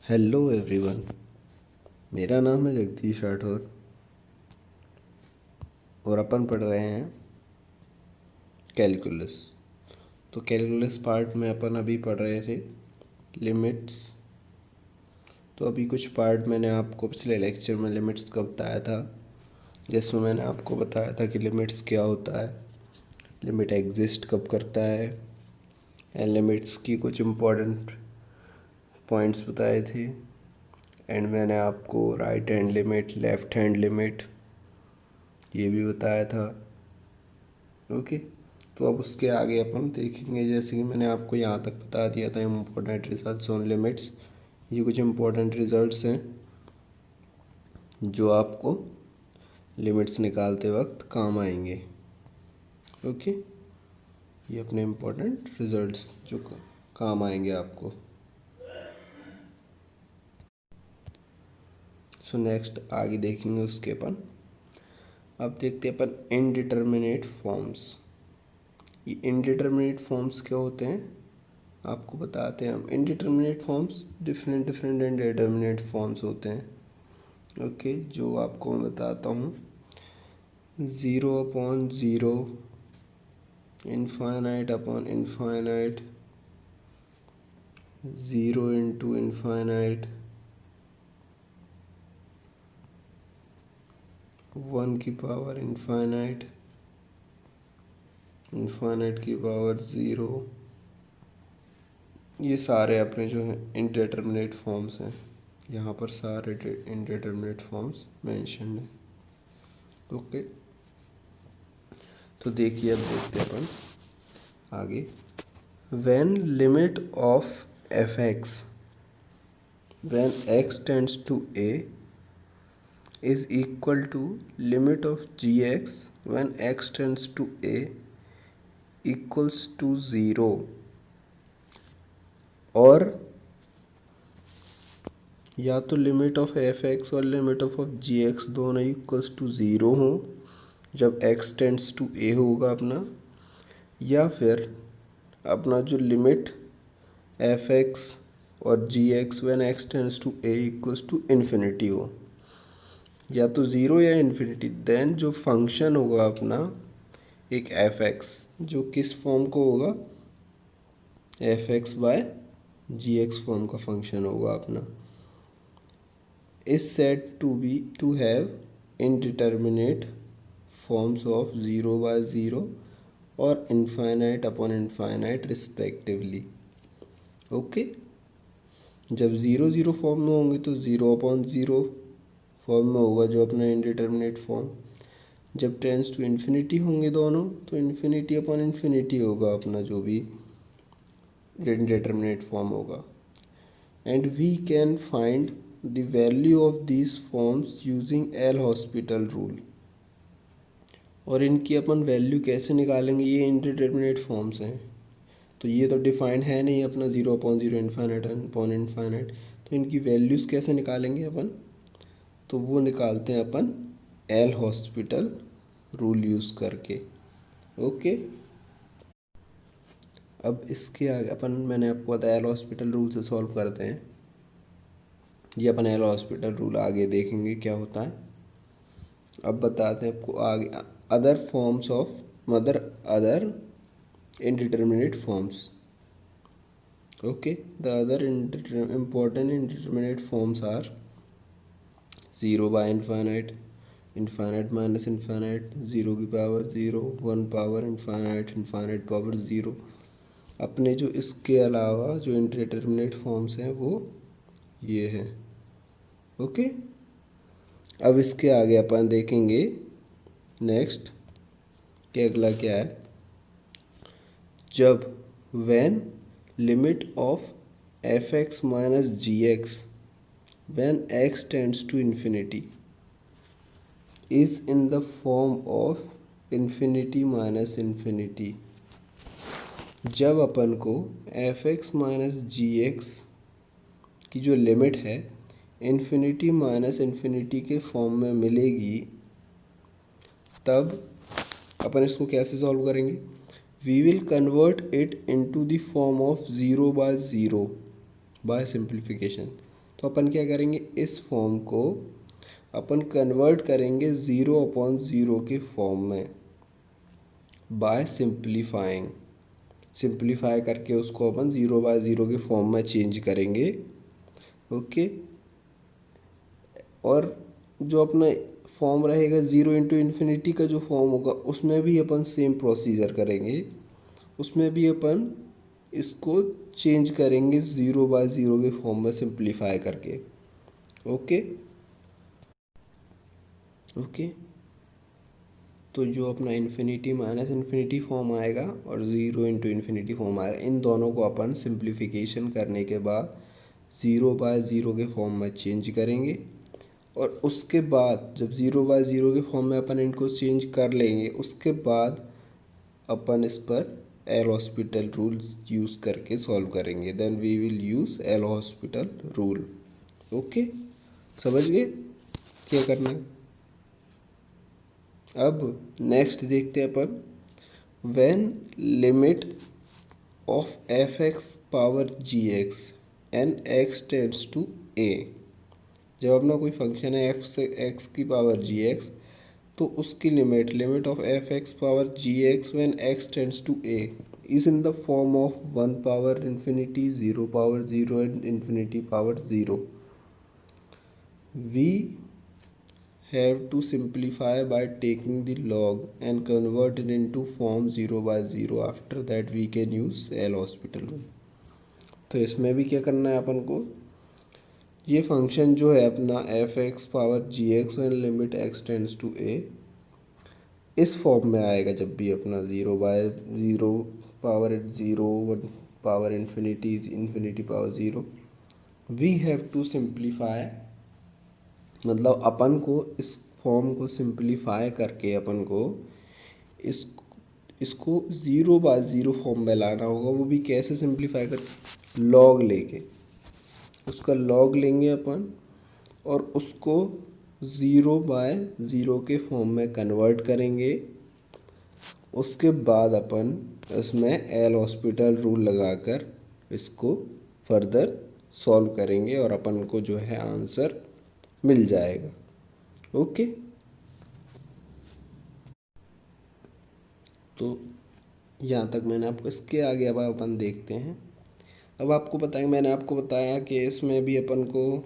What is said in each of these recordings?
Hello everyone. मेरा नाम है जगदीश राठौर और अपन पढ़ रहे हैं कैलकुलस। तो कैलकुलस पार्ट में अपन अभी पढ़ रहे थे लिमिट्स। तो अभी कुछ पार्ट मैंने आपको पिछले लेक्चर में लिमिट्स का बताया था, जिसमें मैंने आपको बताया था कि लिमिट्स क्या होता है, लिमिट एग्जिस्ट कब करता है, एंड लिमिट्स की कुछ इम्पोर्टेंट पॉइंट्स बताए थे। एंड मैंने आपको right hand limit, left hand limit ये भी बताया था। ओके, तो अब उसके आगे अपन देखेंगे, जैसे कि मैंने आपको यहाँ तक बता दिया था इम्पोर्टेंट रिजल्ट्स ऑन लिमिट्स। ये कुछ इम्पोर्टेंट रिजल्ट्स हैं जो आपको लिमिट्स निकालते वक्त काम आएंगे। ओके, ये अपने इम्पोर्टेंट रिजल्ट्स जो काम आएंगे आपको। सो नेक्स्ट आगे देखेंगे उसके अपन। अब देखते हैं अपन इनडिटर्मिनेट फॉर्म्स। ये इनडिटर्मिनेट फॉर्म्स क्या होते हैं आपको बताते हैं हम। Indeterminate forms different indeterminate forms होते हैं। ओके, जो आपको मैं बताता हूँ। 0/0, infinite upon infinite, 0 into infinite, 1 की पावर इनफाइनाइट, इनफाइनाइट की पावर 0। ये सारे अपने जो हैं इनडिटर्मिनेट फॉर्म्स हैं। यहाँ पर सारे इनडिटर्मिनेट फॉर्म्स मेंशन हैं। ओके, तो देखिए अब देखते हैं अपन आगे। When limit of f x when x tends to a is equal to limit of g x when x tends to A equals to 0, और या तो लिमिट ऑफ एफ एक्स और लिमिट ऑफ जी एक्स दोनों equals to 0 हो जब x tends to ए होगा अपना, या फिर अपना जो लिमिट एफ एक्स और G x when x tends to A equals to infinity हो, या तो ज़ीरो या इन्फिनिटी। देन जो फंक्शन होगा अपना एक एफ एक्स, जो किस फॉर्म को होगा, f x by g x form का फंक्शन होगा अपना, is said to have indeterminate forms of 0/0 और infinite upon infinite respectively. Okay, जब 0/0 फॉर्म में होंगे तो 0/0 फॉर्म में होगा जो अपना इनडिटर्मिनेट फॉर्म। जब टेंस टू इन्फिनिटी होंगे दोनों तो इन्फिनिटी अपॉन इन्फिनिटी होगा अपना जो भी इनडिटर्मिनेट फॉर्म होगा। And we can find the value of these forms using L hospital rule. और इनकी अपन वैल्यू कैसे निकालेंगे, ये इनडिटर्मिनेट फॉर्म्स हैं तो ये तो डिफाइंड है नहीं अपना 0/0 इनफाइनाइट अपॉन इनफाइनाइट, तो इनकी वैल्यूज़ कैसे निकालेंगे अपन, तो वो निकालते हैं अपन एल हॉस्पिटल रूल यूज़ करके। ओके, अब इसके आगे अपन, मैंने आपको बताया एल हॉस्पिटल रूल से सॉल्व करते हैं। ये अपन एल हॉस्पिटल रूल आगे देखेंगे क्या होता है। अब बताते हैं आपको आगे other forms of other indeterminate forms. Okay, the other important indeterminate forms are 0 by infinite, infinite minus infinite, 0 की power 0, 1 power infinite, infinite power 0। अपने जो इसके अलावा जो इंडिटरमिनेट फॉर्म्स हैं वो ये हैं। ओके, अब इसके आगे अपन देखेंगे नेक्स्ट कि अगला क्या है। जब when limit of f(x minus gx when x tends to infinity is in the form of infinity minus infinity, जब अपन को f(x minus gx की जो लिमिट है इन्फिनिटी माइनस इन्फिनिटी के फॉर्म में मिलेगी, तब अपन इसको कैसे सॉल्व करेंगे। We will convert it into the form of 0/0 by simplification। तो अपन क्या करेंगे, इस फॉर्म को अपन कन्वर्ट करेंगे 0/0 के फॉर्म में बाय सिंप्लीफाइंग। सिंप्लीफाई करके उसको अपन 0/0 के फॉर्म में चेंज करेंगे। ओके, और जो अपना फॉर्म रहेगा 0 × का जो फॉर्म होगा उसमें भी अपन सेम प्रोसीजर करेंगे। उसमें भी अपन इसको चेंज करेंगे 0/0 के फॉर्म में सिंप्लीफाई करके। ओके ओके, तो जो अपना इन्फिनिटी माइनस इन्फिनिटी फॉर्म आएगा और 0 × फॉर्म आएगा, इन दोनों को अपन सिंप्लीफिकेशन करने के बाद 0/0 के फॉर्म में चेंज करेंगे। और उसके बाद जब 0/0 के फॉर्म में अपन इनको चेंज कर लेंगे, उसके बाद अपन इस पर एल हॉस्पिटल रूल यूज़ करके सॉल्व करेंगे। Then we will use L hospital rule. Okay, समझ गए क्या करना है। अब नेक्स्ट देखते हैं अपन, when limit of f(x)(gx) and x tends to a। जब अपना कोई फंक्शन है f से x की पावर gx, तो उसकी limit of f(x)(gx) when x tends to a is in the form of 1/∞, 0/0 and ∞/0। We have to simplify by taking the log and convert it into form 0/0. After that we can use L hospital rule. तो इसमें भी क्या करना है अपन को, ये function जो है अपना f(x)(gx) and limit x tends to a इस फॉर्म में आएगा जब भी अपना 0/0 power 0 1/∞, ∞/0। We have to simplify, मतलब अपन को इस फॉर्म को सिंप्लीफाई करके अपन को इसको 0/0 फॉर्म में लाना होगा। वो भी कैसे सिंप्लीफाई करके, लॉग लेके, उसका लॉग लेंगे अपन और उसको 0/0 के फॉर्म में कन्वर्ट करेंगे। उसके बाद अपन इसमें एल हॉस्पिटल रूल लगाकर इसको फर्दर सॉल्व करेंगे और अपन को जो है आंसर मिल जाएगा। ओके, तो यहाँ तक मैंने आपको, इसके आगे अब अपन देखते हैं। अब आपको बताएंगे, मैंने आपको बताया कि इसमें भी अपन को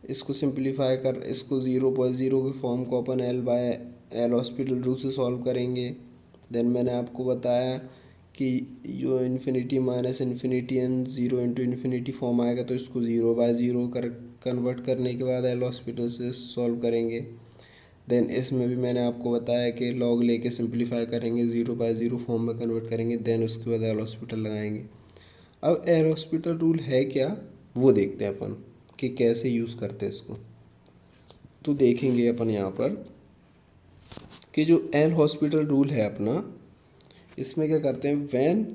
इसको सिंप्लीफाई कर, इसको 0/0 के फॉर्म को अपन एल हॉस्पिटल रूल से सॉल्व करेंगे। देन मैंने आपको बताया कि जो infinity minus infinity and 0 × form आएगा तो इसको 0/0 कन्वर्ट करने के बाद एल हॉस्पिटल से सॉल्व करेंगे। देन इसमें भी मैंने आपको बताया कि लॉग लेके सिंप्लीफाई करेंगे, 0/0 फॉर्म में कन्वर्ट करेंगे, देन उसके बाद एल हॉस्पिटल लगाएंगे। अब एल हॉस्पिटल रूल है क्या वो देखते हैं अपन कि कैसे यूज़ करते हैं इसको। तो देखेंगे अपन यहाँ पर कि जो एल हॉस्पिटल रूल है अपना, इसमें क्या करते हैं, when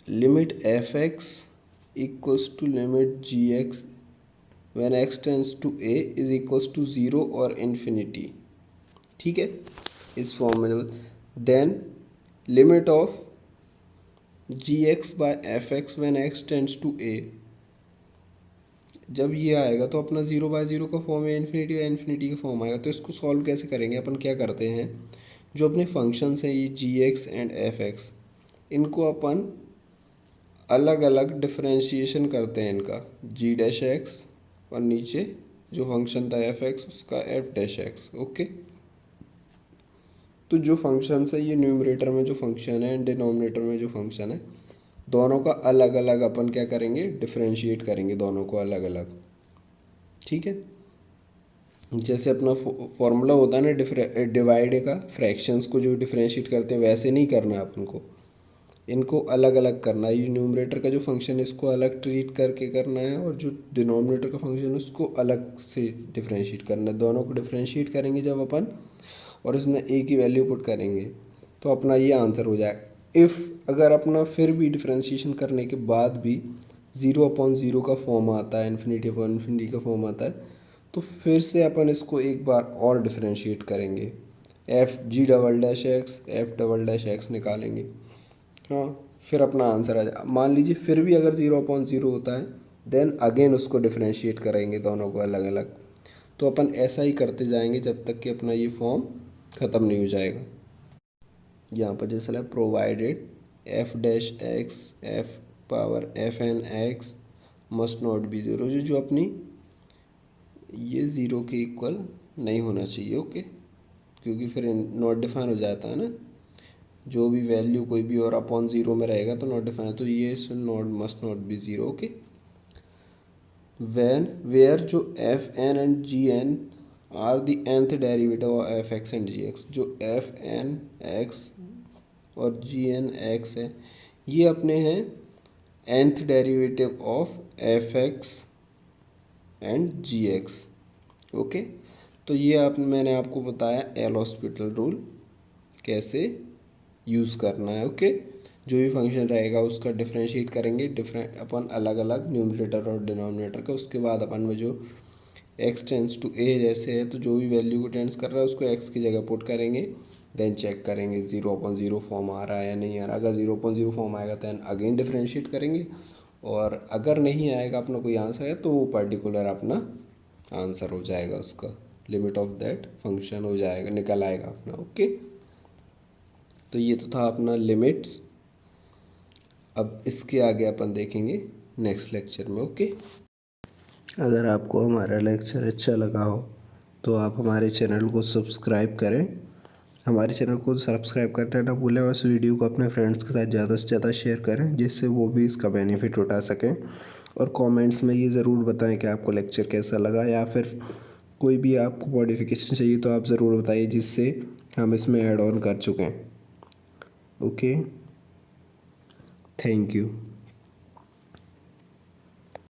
limit f(x) equals to limit gx when x tends to a is equals to 0 और इन्फिनिटी। ठीक है, इस फॉर्म में then limit of gx/f(x) when x tends to a, जब ये आएगा तो अपना 0/0 का फॉर्म है, इन्फिनिटी का फॉर्म आएगा। तो इसको सॉल्व कैसे करेंगे, अपन क्या करते हैं, जो अपने फंक्शंस हैं ये gx एंड fx, इनको अपन अलग अलग डिफरेंशिएशन करते हैं इनका, g'(x) और नीचे जो फंक्शन था fx उसका f'(x). ओके, तो जो फंक्शंस है ये न्यूमरेटर में जो फंक्शन है एंड डिनोमिनेटर में जो फंक्शन है, दोनों का अलग अलग अपन क्या करेंगे, डिफरेंशिएट करेंगे दोनों को अलग अलग। ठीक है, जैसे अपना फॉर्मूला होता है ना डिवाइड का, फ्रैक्शंस को जो डिफरेंशिएट करते हैं वैसे नहीं करना है अपन को, इनको अलग अलग करना है। ये न्यूमरेटर का जो फंक्शन है इसको अलग ट्रीट करके करना है और जो डिनोमिनेटर का फंक्शन है उसको अलग से डिफरेंशिएट करना है। दोनों को डिफरेंशिएट करेंगे जब अपन और इसमें a की वैल्यू पुट करेंगे तो अपना ये आंसर हो जाएगा। इफ़ अगर अपना फिर भी डिफरेंशिएशन करने के बाद भी 0/0 का फॉर्म आता है, इन्फिनिटी का फॉर्म आता है, तो फिर से अपन इसको एक बार और डिफरेंशिएट करेंगे, f(g'(x) f'(x) निकालेंगे। हाँ, फिर अपना आंसर आ जाए। मान लीजिए फिर भी अगर 0/0 होता है देन अगेन उसको डिफ्रेंशिएट करेंगे दोनों को अलग अलग। तो अपन ऐसा ही करते जाएंगे जब तक कि अपना ये फॉर्म ख़त्म नहीं हो जाएगा। यहाँ पर जैसे है provided f dash x f power f n x must not be zero, जो अपनी ये ज़ीरो के इक्वल नहीं होना चाहिए। ओके, क्योंकि फिर नॉट डिफाइन हो जाता है ना, जो भी वैल्यू कोई भी और अपॉन ज़ीरो में रहेगा तो नॉट डिफाइन, तो ये not must not be zero. Okay, when where जो f n and g n are the nth derivative of f x and g x, जो एफ एन एक्स और जी एन एक्स है ये अपने हैं nth derivative of f x and g x. ओके, तो ये मैंने आपको बताया एल हॉस्पिटल रूल कैसे यूज़ करना है। ओके, जो भी फंक्शन रहेगा उसका डिफरेंशिएट करेंगे अपन अलग अलग न्यूमरेटर और डिनोमिनेटर का। उसके बाद अपन में जो x टेंस टू a जैसे है तो जो भी वैल्यू को टेंस कर रहा है उसको x की जगह पुट करेंगे, देन चेक करेंगे 0/0 फॉर्म आ रहा है या नहीं आ रहा। अगर 0/0 फॉर्म आएगा देन अगेन डिफरेंशिएट करेंगे, और अगर नहीं आएगा अपना कोई आंसर है तो वो पर्टिकुलर अपना आंसर हो जाएगा, उसका लिमिट ऑफ दैट फंक्शन हो जाएगा, निकल आएगा अपना। ओके, तो ये तो था अपना लिमिट्स। अब इसके आगे अपन देखेंगे नेक्स्ट लेक्चर में। ओके, अगर आपको हमारा लेक्चर अच्छा लगा हो तो आप हमारे चैनल को सब्सक्राइब करें। हमारे चैनल को सब्सक्राइब करना ना भूलें, और इस वीडियो को अपने फ्रेंड्स के साथ ज़्यादा से ज़्यादा शेयर करें जिससे वो भी इसका बेनिफिट उठा सकें। और कमेंट्स में ये ज़रूर बताएं कि आपको लेक्चर कैसा लगा, या फिर कोई भी आपको मॉडिफिकेशन चाहिए तो आप ज़रूर बताइए जिससे हम इसमें ऐड ऑन कर चुकें। Okay, thank you.